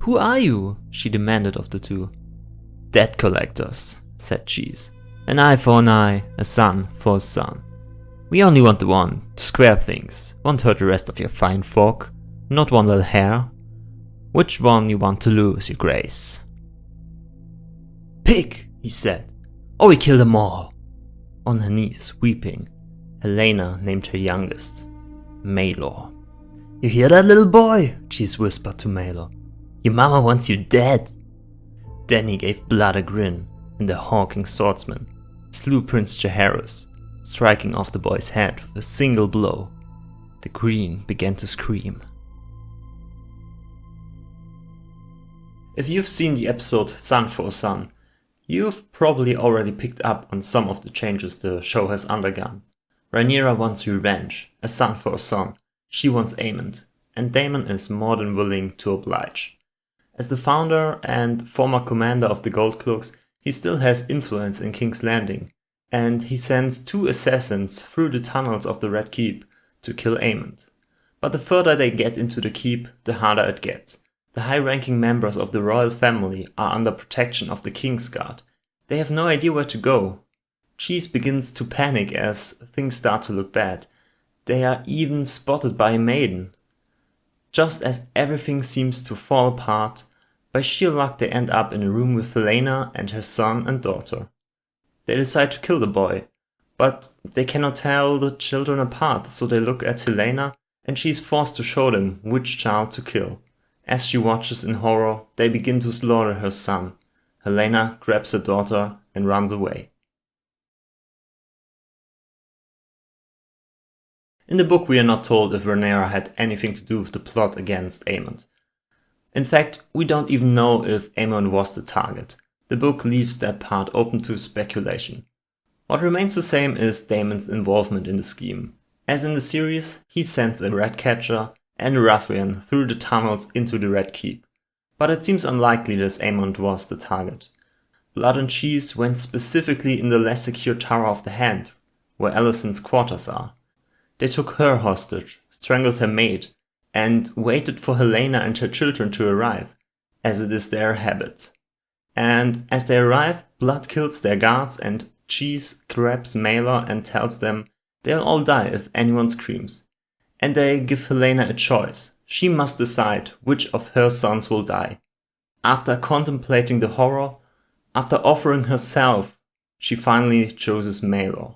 "Who are you?" she demanded of the two. "Debt collectors," said Cheese. "An eye for an eye, a son for a son. We only want the one to square things, won't hurt the rest of your fine folk, not one little hair. Which one you want to lose, your grace?" "Pick," he said, "or we kill them all." On her knees, weeping, Helena named her youngest, Maelor. "You hear that, little boy?" Cheese whispered to Maelor. "Your mama wants you dead." Danny gave Blood a grin, and the hawking swordsman slew Prince Jaehaerys, striking off the boy's head with a single blow. The Queen began to scream. If you've seen the episode Son for a Son, you've probably already picked up on some of the changes the show has undergone. Rhaenyra wants revenge, a son for a son. She wants Aemond, and Daemon is more than willing to oblige. As the founder and former commander of the Gold Cloaks, he still has influence in King's Landing, and he sends 2 assassins through the tunnels of the Red Keep to kill Aemond. But the further they get into the keep, the harder it gets. The high-ranking members of the royal family are under protection of the King's Guard. They have no idea where to go. Cheese begins to panic as things start to look bad. They are even spotted by a maiden. Just as everything seems to fall apart, by sheer luck they end up in a room with Helena and her son and daughter. They decide to kill the boy, but they cannot tell the children apart, so they look at Helena and she is forced to show them which child to kill. As she watches in horror, they begin to slaughter her son. Helena grabs her daughter and runs away. In the book we are not told if Rhaenyra had anything to do with the plot against Aemond. In fact, we don't even know if Aemond was the target. The book leaves that part open to speculation. What remains the same is Daemon's involvement in the scheme. As in the series, he sends a ratcatcher and a ruffian through the tunnels into the Red Keep. But it seems unlikely that Aemond was the target. Blood and Cheese went specifically in the less secure Tower of the Hand, where Alicent's quarters are. They took her hostage, strangled her maid, and waited for Helena and her children to arrive, as it is their habit. And as they arrive, Blood kills their guards and Cheese grabs Maelor and tells them they'll all die if anyone screams. And they give Helena a choice. She must decide which of her sons will die. After contemplating the horror, after offering herself, she finally chooses Maelor.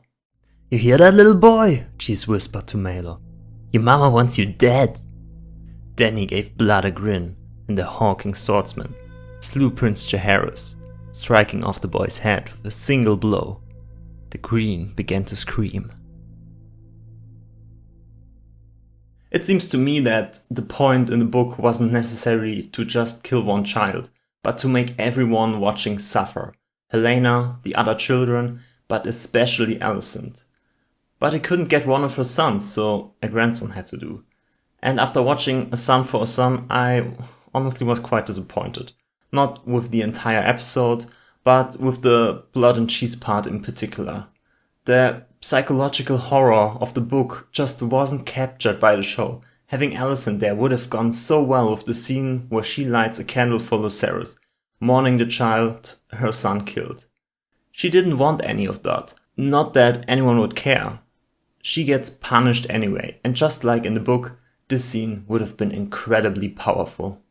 "You hear that, little boy?" Cheese whispered to Maelor. "Your mama wants you dead." Danny gave Blood a grin, and the hawking swordsman slew Prince Jaehaerys, striking off the boy's head with a single blow. The Queen began to scream. It seems to me that the point in the book wasn't necessarily to just kill one child, but to make everyone watching suffer. Helena, the other children, but especially Alicent. But he couldn't get one of her sons, so a grandson had to do. And after watching A Son for a Son, I honestly was quite disappointed. Not with the entire episode, but with the Blood and Cheese part in particular. The psychological horror of the book just wasn't captured by the show. Having Alicent there would have gone so well with the scene where she lights a candle for Lucerys, mourning the child her son killed. She didn't want any of that. Not that anyone would care. She gets punished anyway, and just like in the book, this scene would have been incredibly powerful.